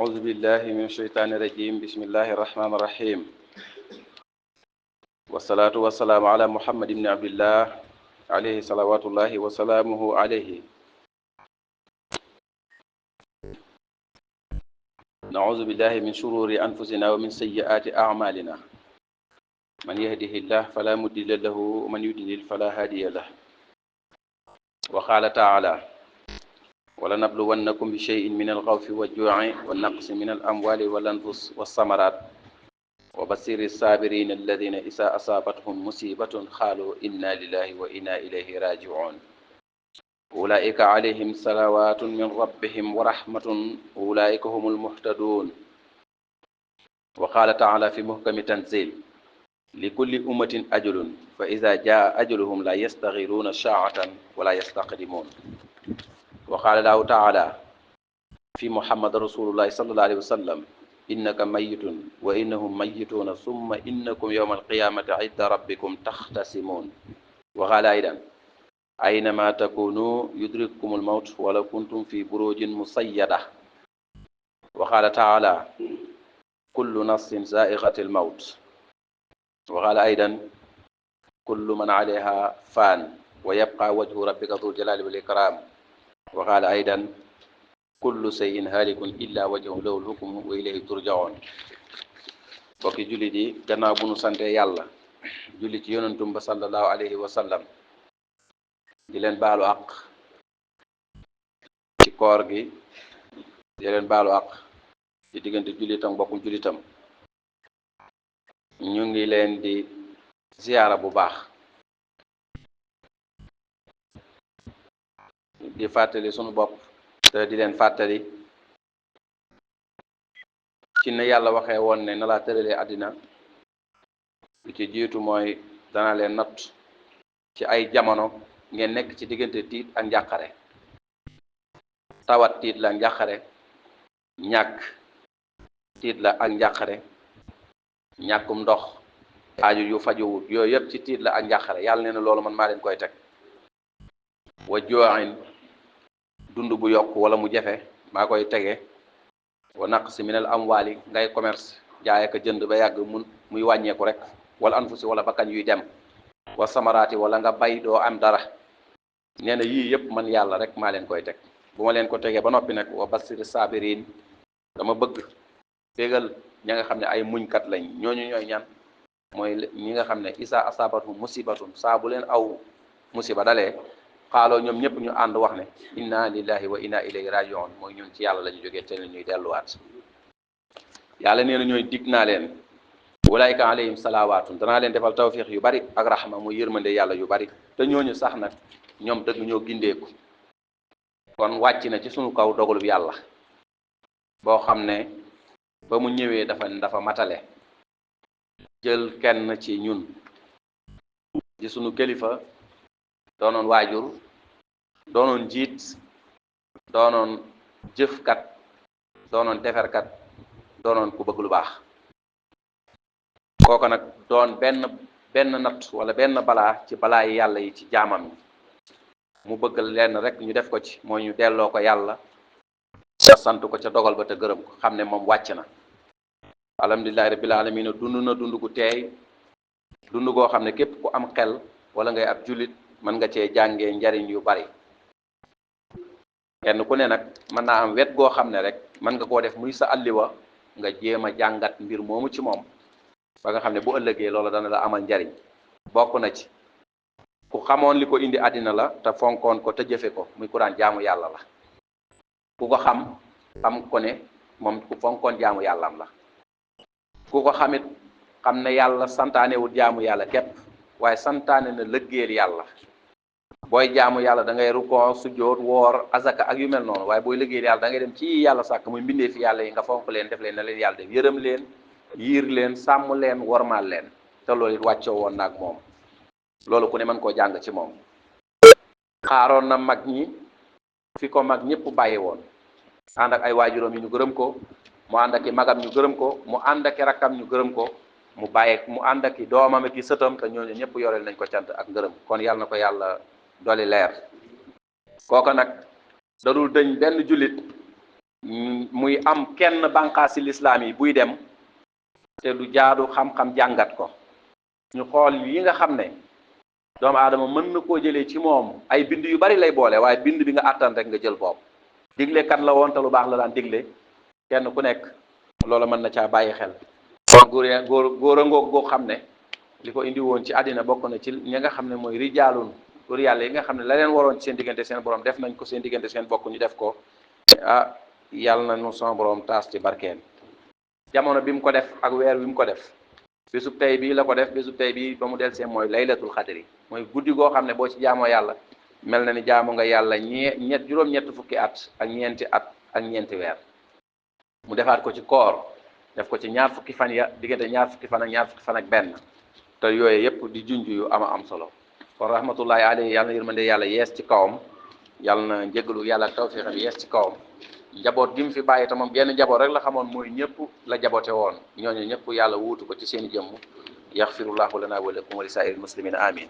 أعوذ بالله من الشيطان الرجيم بسم الله الرحمن الرحيم والصلاة والسلام على محمد بن عبد الله عليه صلوات الله وسلامه عليه. نعوذ بالله من شرور أنفسنا ومن سيئات أعمالنا، من يهده الله فلا مضل له ومن يضلل فلا هادي له. وقال تعالى: ولنبلونكم بشيء من الخوف والجوع والنقص من الأموال والأنفس والثمرات وبشر الصابرين الذين إذا أصابتهم مصيبة قالوا إنا لله وإنا إليه راجعون أولئك عليهم صلوات من ربهم ورحمة أولئك هم المهتدون. وقال تعالى في محكم تنزيل: لكل أمة أجل فإذا جاء أجلهم لا يستغيرون ساعة ولا يستقدمون. وقال الله تعالى في محمد رسول الله صلى الله عليه وسلم: إنك ميت وإنهم ميتون ثم إنكم يوم القيامة عند ربكم تختصمون. وقال أيضا: أينما تكونوا يدرككم الموت ولو كنتم في بروج مصيدة. وقال تعالى: كل نفس ذائقة الموت. وقال أيضا: كل من عليها فان ويبقى وجه ربك ذو الجلال والإكرام. وقال أيضا: كل شيء هالك إلا وجهه له الحكم وإليه ترجعون. bokki jullit yi gannaaw bu nu sante yàlla julli ci yonentum ba sallallahu alayhi wa sallam di leen baalu àq ci koor gi, di leen baalu àq ci diggante jullitam bokkum jullitam. ñu ngi leen di ziyaara bu baax, di fàttali sunu bopp te di leen fàttali ci ne yàlla waxee woon ne na laa tëralee àddina. li ci jiitu mooy dana leen natt ci ay jamono ngeen nekk ci diggante tiit ak njàqare. tawat tiit la ak njàqare, ñàkk tiit la ak njàqare, ñàkkum ndox, aaju yu fajuwut, yooyu yëpp ci tiit la ak njàqare. yàlla nee na loolu man maa leen koy teg. wa jooxin, dund bu yokk wala mu jafe maa koy tege. wa naqsi minal amwaali, ngay commerce jaay ak jënd ba yàgg muy wàññeeku rek. wala anfusi, wala bakkan yuy dem. wa samaraati, wala nga bay doo am dara. nee na yii yëpp man yàlla rek maa leen koy teg. bu ma leen ko tegee ba noppi nag wa basiri saabiriin, dama bëgg fégal ña nga xam ne ay muñkat lañ. ñooñu ñooy ñan? mooy ñi nga xam ne isa asabatu musibatun, saa bu leen aw musiba dalee xaaloo ñoom ñëpp ñu ànd wax ne inna lillahi wa inna ilayhi rajiun, mooy ñun ci yàlla la ñu jógee te la ñuy delluwaat. yàlla nee na ñooy dig naa leen walaayka alayhim salawaatun, danaa leen defal tawfiix yu bari ak rahma, muy yërmande yàlla yu bari. te ñooñu sax nag ñoom dëgg ñoo gindeeku. kon wàcc na ci sunu kaw dogalub yàlla boo xam ne ba mu ñëwee dafa matale. jël kenn ci ñun di sunu kilifa, doonoon waajur, doonoon njiit, doonoon jëfkat, doonoon deferkat, doonoon ku bëgg lu baax. kooku nag doon benn natt wala benn balaa ci balaa yi yàlla yi ci jaamam yi. mu bëgg lenn rek ñu def ko ci, mooy ñu delloo ko yàlla te sant ko ca dogal ba te gërëm ko, xam ne moom wàcc na. alhamdulillahi rabbil alamin na dund gu teey, dund goo xam ne képp ku am xel wala ngay ab jullit mën nga cee jàngee njariñ yu bari. kenn ku ne nag mën naa am wet goo xam ne rek mën nga koo def muy sa alliwa, nga jéem a jàngat mbir moomu ci moom ba nga xam ne bu ëllëgee loola dana la amal njariñ. bokk na ci ku xamoon li ko indi àddina la te fonkoon ko te jëfe ko, muy ku daan jaamu yàlla la. ku ko xam ko ne moom ku fonkoon jaamu yàllam la. ku ko xamit xam ne yàlla santaanewul jaamu yàlla képp, waaye santaane na lëggéeyal yàlla. booy jaamu yàlla da ngay rukkoo, sujjóot, woor, azaka ak yu mel noonu. waaye booy lëggéeyal yàlla da ngay dem ci yàlla sàkk muy mbindee fi yàlla yi, nga fonk leen, def leen na leen yàlla def, yërëm leen, yiir leen, sàmm leen, wormaal leen. te loolu it wàccoo woon naag moom. loolu ku ne mën koo jàng ci moom. xaaroon na mag ñi fi ko mag ñëpp bàyyi woon, ànd ak ay waajuram yi ñu gërëm ko, mu ànd ak i magam ñu gërëm ko, mu ànd ak i rakkam ñu gërëm ko, mu ànd ak i doomam ak i sëtam, te ñooñu ñëpp yoreel nañ ko cant ak ngërëm. kon yàlla na ko yàlla doli leer. kooka nag dadul dëñ benn jullit muy am kenn bànqaasi lislaam yi buy dem te du jaadu xam-xam jàngat ko ñu xool yi nga xam ne doomu aadama mën na koo jëlee ci moom ay bind yu bari lay boole waaye bind bi nga àttan rek nga jël boobu digle kat la woon te lu baax la daan digle kenn ku nekk loola mën na caa bàyyi xel góor a ngoog goo xam ne li ko indi woon ci àddina bokk na ci ñi nga xam ne mooy rijaalun góor yàlla yi nga xam ne la leen waroon ci seen diggante seen borom def nañ ko seen diggante seen bokk ñu def ko yàlla na ñu son borom taas ci barkeen jamono bi mu ko def ak weer bi mu ko def bésub tey bii la ko def bésub tey bii ba mu del see mooy laylatul xadri mooy guddi goo xam ne boo ci jaamoo yàlla mel na ni jaamu nga yàlla juróom-ñett fukki at ak ñeenti at ak ñeenti weer mu defaat ko ci koor def ko ci ñaar fukki fan ya diggante ñaar fukki fan ak ñaar fukki fan ak benn te yooyu yépp di junj yu am solo kon rahmatullahi alayhi yàlla na yërmande yàlla yees ci kawam yàlla na njëgalu yàlla ak tawfiixam yees ci kawam njaboot gi mu fi bàyyi te moom genn njaboot rek la xamoon mooy ñëpp la jaboote woon ñooñu ñëpp yàlla wuutu ko ci seen jëmm yaxfirullahu lana wa lakum wa li saa'iril muslimina amin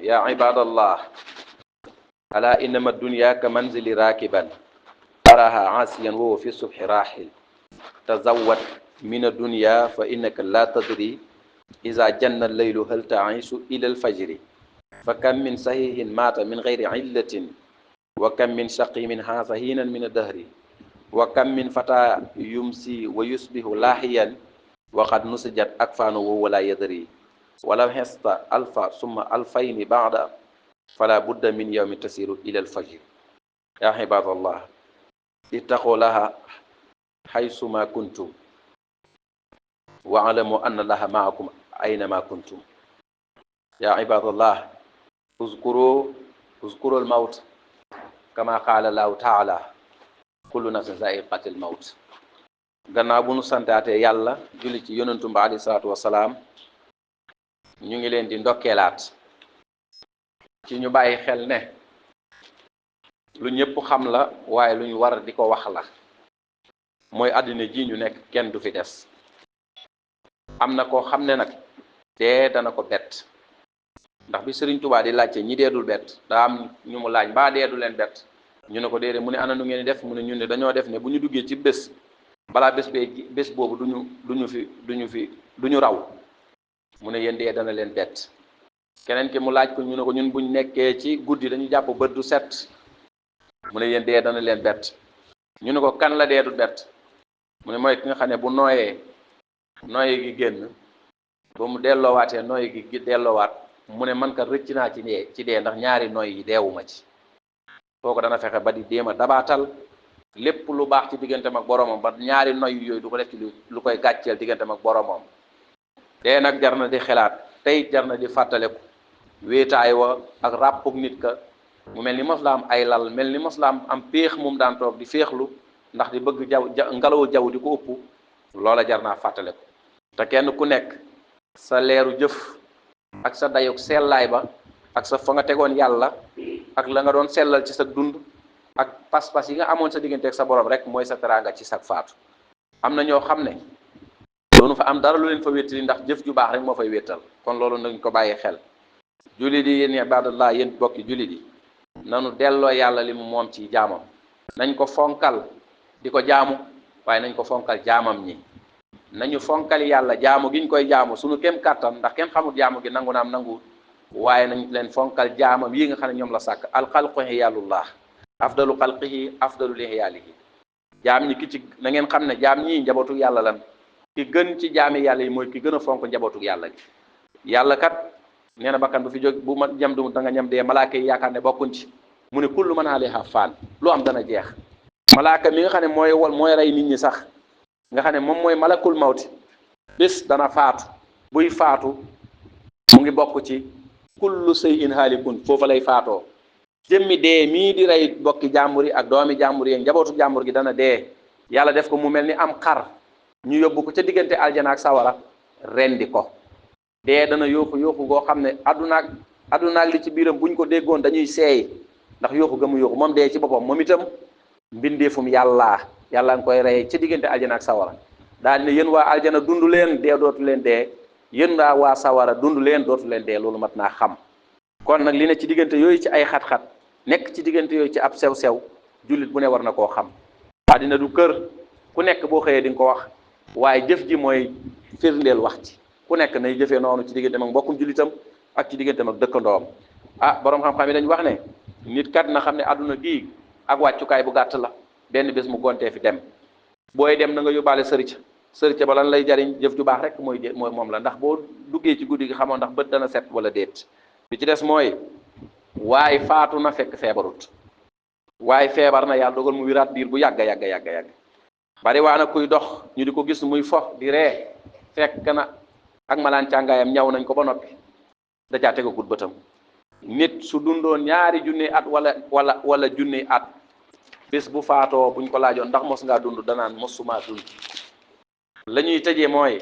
ya ibadallah ala innama dunya ka manzili rakiban araha asiyan wa fi subhi rahil tazawwad min ad-dunya fa innaka la tadri iza janna al-laylu hal ta'ishu ila al-fajri fa kam min sahihin mata min ghayri illatin wa kam min shaqimin haasa hinan min ad-dahri wa kam min fata yumsi wa yusbihu lahiyan wa qad nusijat akfanuhu wa la yadri walaw hesta alfa summa alfayni ba'da fala budda min yawmi tasiru ila al-fajr ya ibadallah ittaqu laha haysuma kuntum wa alamu anna laha ma'akum aynama kuntum ya ibadallah uzkuru al-mawt kama qala Allahu ta'ala kullu nafsin za'iqatul mawt gannaaw bu nu santaate yàlla julli ci yonentu ba alayhi salaatu wasalaam ñu ngi leen di ndokkeelaat ci ñu bàyyi xel ne lu ñëpp xam la waaye lu ñu war di ko wax la mooy àddina ji ñu nekk kenn du fi des am na koo xam ne nag dee dana ko bett ndax bi Sëriñ Tuubaa di laajte ñi deedul bett daa am ñu mu laaj mbaa deedu leen bett ñu ne ko déedéet mu ne ana nu ngeen di def mu ne ñun ne dañoo def ne bu ñu duggee ci bés balaa bés boobu duñu raw mu ne yéen dee dana leen bett keneen ki mu laaj ko ñu ne ko ñun buñ nekkee ci guddi dañu jàpp bët du set mu ne yéen dee dana leen bett ñu ne ko kan la dee du bett mu ne mooy ki nga xam ne bu nooyee nooyi gi génn ba mu delloowaatee nooyi gi delloowaat mu ne man kat rëcc naa ci dee ndax ñaari nooy yi deewuma ci kooku dana fexe ba di déema dabaatal lépp lu baax ci digganteem ak boromam ba ñaari noy yooyu du ko def ci lu koy gàcceel digganteem ak boromam dee nag jar na di xelaat tey jar na di fàttaleku wéetaay wa ak ràppug nit ka mu mel ni mos la am ay lal mel ni mos la am péex mum daan toog di féexlu ndax di bëgg ngelawu jaww di ko ëpp loola jar naa fàttaleku te kenn ku nekk sa leeru jëf ak sa dayog sellaay ba ak sa fa nga tegoon yàlla ak la nga doon sellal ci sa dund ak pas-pas yi nga amoon sa diggante ak sa borom rek mooy sa teraanga ci sa faatu am na ñoo xam ne doonu fa am dara lu leen fa wéttali ndax jëf ju baax rek moo fay wéttal kon loolu nañ ko bàyyi xel jullit yi yéen ibadallah yéen bokki jullit yi nanu delloo yàlla li mu moom ci jaamam nañ ko fonkal di ko jaamu waaye nañ ko fonkal jaamam ñi nañu fonkal yàlla jaamu giñ koy jaamu suñu kem kàttan ndax kenn xamul jaamu gi nangu naam nangu waaye nañ leen fonkal jaamam yi nga xam ne ñoom la sàkk alxalqu hiyalullah afdalu xalqihi afdalu lihiyaalihi jaam ñi ki ci na ngeen xam ne jaam ñii njabootu yàlla lan ki gën ci jaami yàlla yi mooy ki gën a fonk njabootu yàlla gi yàlla kat nee na bakkan bu fi jóg bu ma ñam du da nga ñam dee malaaka yi yaakaar ne bokkuñ ci mu ne kullu man alayha faan lu am dana jeex malaaka mi nga xam ne mooy rey nit ñi sax nga xam ne moom mooy malakul mawti bés dana faatu buy faatu mu ngi bokk ci kullu shay'in haalikun foofa lay faatoo jëmmi dee mii di rey bokki jàmbur yi ak doomi jàmbur yi njabootu jàmbur gi dana dee yàlla def ko mu mel ni am xar ñu yóbbu ko ca diggante aljana ak sawara rendi ko dee dana yooxu goo xam ne addunaak li ci biiram buñ ko déggoon dañuy seey ndax yooxu gëmu yooxu moom dee ci boppam moom itam mbindeefum yàlla nga koy rey ci diggante aljana ak sawara daal ne yéen waa aljana dund leen dee dootu leen dee yéen waa sawara dund leen dootu leen dee loolu mat naa xam. kon nag li ne ci diggante yooyu ci ay xat-xat nekk ci diggante yooyu ci ab sew-sew jullit bu ne war na koo xam. àddina du kër ku nekk boo xëyee di nga ko wax waaye jëf ji mooy firndeel wax ci ku nekk nay jëfee noonu ci diggante mag mbokkum jullitam ak ci diggante mag dëkkandoom. borom xam-xam yi dañ wax ne nit kat na xam ne àdduna gii ak wàccukaay bu gàtt la benn bés mu gontee fi dem booy dem na nga yóbbaale sërica ba lan lay jariñ jëf ju baax rek mooy moom la ndax boo duggee ci guddi gi xamoon ndax bët dana set wala déet. bi ci des mooy waaye faatu na fekk feebarut waaye feebar na yàlla dogal mu wiraat diir bu yàgg bari waa na kuy dox ñu di ko gis muy fo di ree fekk na ak malaan càngaayam ñaw nañ ko ba noppi da caa tegagut bëtam. nit su dundoon ñaari junni at wala junni at bés bu faatoo buñ ko laajoon ndax mos ngaa dund danaan mosuma dund. la ñuy tëjee mooy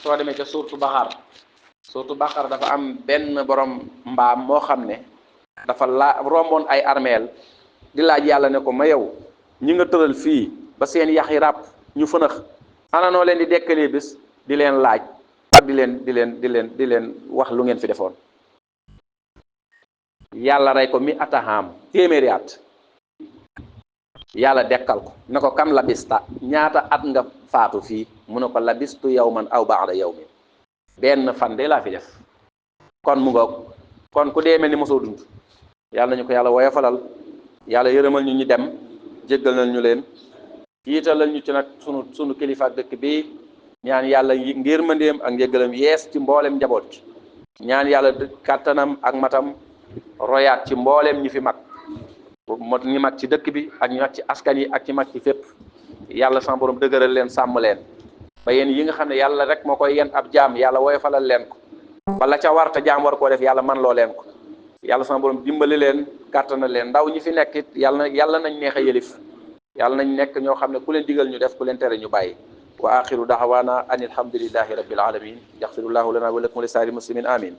soo demee ca suurtu Baqara dafa am benn borom mbaam moo xam ne dafa romboon ay armeel di laaj yàlla ne ko ma yow ñi nga tëral fii ba seen yax yi ràpp ñu fënax ana noo leen di dekkalee bés di leen laaj ak di leen wax lu ngeen fi defoon. yàlla rey ko mi ataham téeméeri at yàlla dekkal ko ne ko kam labista ñaata at nga faatu fii mu ne ko labistu yawman aw ba'da yawmin benn fan de laa fi def. kon mu ngoog kon ku dee mel ni mosoo dund yàlla nañu ko yàlla woyofalal yàlla yërëmal ñu dem jéggal nañ ñu leen yiitalal ñu ci nag sunu kilifa ak dëkk bi ñaan yàlla ngir mëndeem ak njéggalam yees ci mboolem njaboot ñaan yàlla kàttanam ak matam royaat ci mboolem ñi fi mag ñi mag ci dëkk bi ak ñi mag ci askan yi ak ci mag ci fépp yàlla sama borom dëgëral leen sàmm leen ba yéen yi nga xam ne yàlla rek moo koy yen ab jaam yàlla woyofalal leen ko wala ca war te jaam war koo def yàlla man loo leen ko yàlla sama borom dimbali leen kàttanal leen ndaw ñi fi nekk it yàlla nañ neex a yëlif yàlla nañ nekk ñoo xam ne ku leen digal ñu def ku leen tere ñu bàyyi wa axiru daxawaana an alhamdulillahi rabbil alamin yaxfirullahu lana wa lakum wa li saari muslimin amin